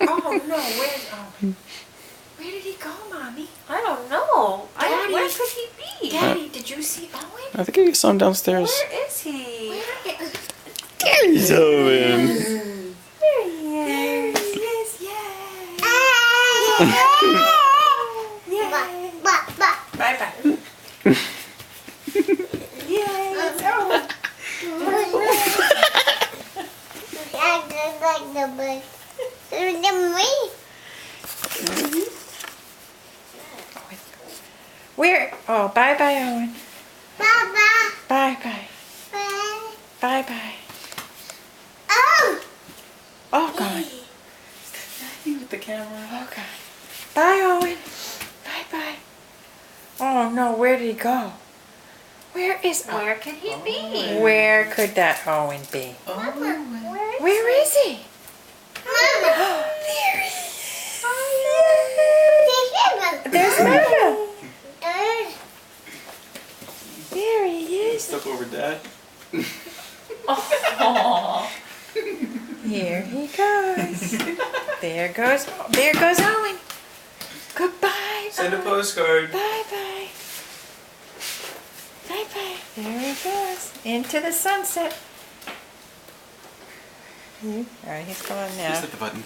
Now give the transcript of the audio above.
Oh no, where's Owen? Where did he go, Mommy? I don't know. Daddy. Where could he be? Daddy, did you see Owen? I think I saw him downstairs. Where is he? There's Owen. There he There is. he is, yay! Yay! Bye-bye. Yay, it's Owen. Where? Oh, bye-bye, Owen. Bye-bye. Bye-bye. Oh, God. With the camera. Oh, God. Bye, Owen. Bye-bye. Oh, no, where did he go? Where is Owen? Where could he be? Where could that Owen be? Where is he? There he is. There's Mama. There he is. Stuck over Dad. Oh. Here he goes. There goes Owen. Goodbye. Send a Owen. postcard. Bye-bye. Bye-bye. There he goes. Into the sunset. All right, he's going now. Just hit the button.